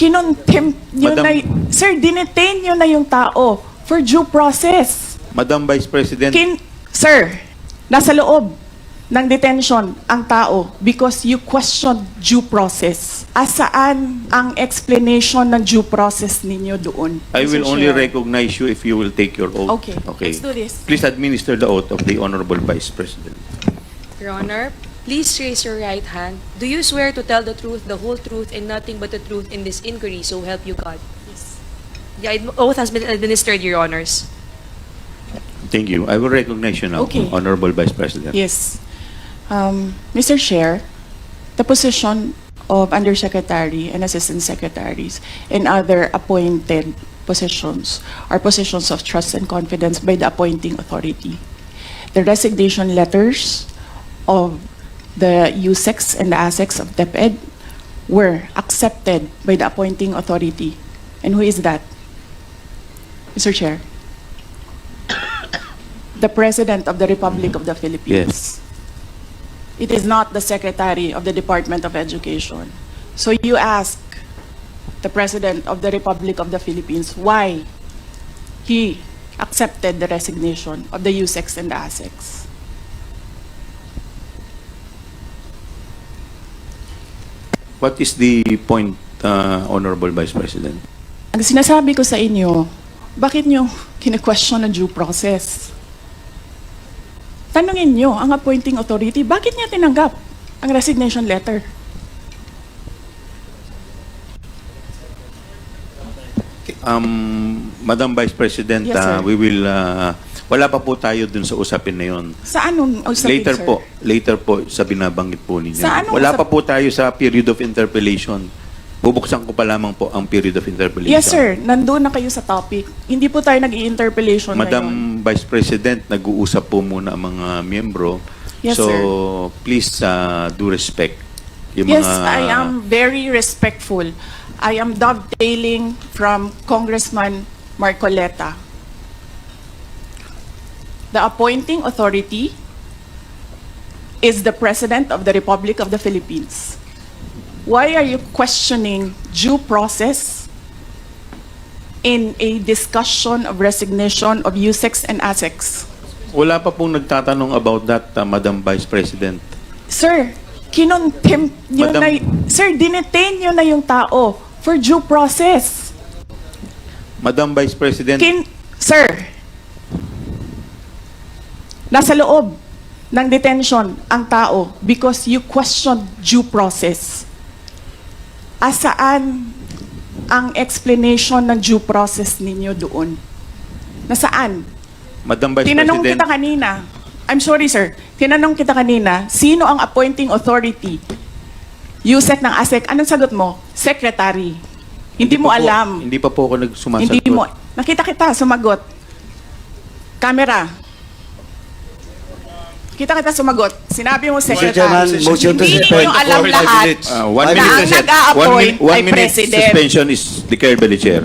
kinontempt nyo Madam- na, sir, dinetain nyo na yung tao for due process. Madam Vice President, Sir, nasa loob ng detention ang tao because you questioned due process. Asaan ang explanation ng due process ninyo doon? I will Mr. only Chair? recognize you if you will take your oath. Okay, let's do this. Please administer the oath of the Honorable Vice President. Your Honor, please raise your right hand. Do you swear to tell the truth, the whole truth, and nothing but the truth in this inquiry, so help you God? Yes. The oath has been administered, Your Honors. Thank you. I will recognize you now, Okay. Honorable Vice President. Yes. Mr. Chair, the position of Undersecretary and Assistant Secretaries and other appointed positions are positions of trust and confidence by the appointing authority. The resignation letters of the USEX and the ASEX of DepEd were accepted by the appointing authority. And who is that? Mr. Chair? The President of the Republic of the Philippines. Yes. It is not the Secretary of the Department of Education. So you ask the President of the Republic of the Philippines why he accepted the resignation of the USEX and the ASEX. What is the point, Honorable Vice President? Ang sinasabi ko sa inyo, bakit nyo kine-question ang due process? Tanungin nyo ang appointing authority, bakit niya tinanggap ang resignation letter? Madam Vice President, Yes, sir. we will, wala pa po tayo dun sa usapin na yun. Sa anong usapin, Later sir? later po sa binabanggit po ninyo. Sa anong Wala usap- pa po tayo sa period of interpellation. Bubuksan ko pa lamang po ang period of interpellation. Yes, sir. Nandun na kayo sa topic. Hindi po tayo nag-i-interpellation Madam ngayon. Vice President, nag-uusap po muna ang mga miyembro. Yes, so, sir. please do respect. Yung Yes, mga, I am very respectful. I am dovetailing from Congressman Marcoleta. The appointing authority is the President of the Republic of the Philippines. Why are you questioning due process in a discussion of resignation of USEX and ASEX? Wala pa pong nagtatanong about that, Madam Vice President. Sir, kinontempt nyo Madam- na, sir, dinetain nyo na yung tao for due process. Madam Vice President, Sir, nasa loob ng detention ang tao because you questioned due process. Asaan ang explanation ng due process ninyo doon? Nasaan? Madam Vice Tinanong President, kita kanina. I'm sorry, sir. Tinanong kita kanina, sino ang appointing authority? USEC ng ASEC. Anong sagot mo? Secretary. Hindi mo pa po- alam. Hindi pa po ako nagsumasagot. Hindi mo. Nakita kita, sumagot. Camera. Kita sumagot. Sinabi mo, Mr. Secretary. Chairman, motion to Hindi suspend ninyo alam for 5 lahat minutes. One na minute, ang nag-a-appoint one ay minute President. suspension is declared by the Chair.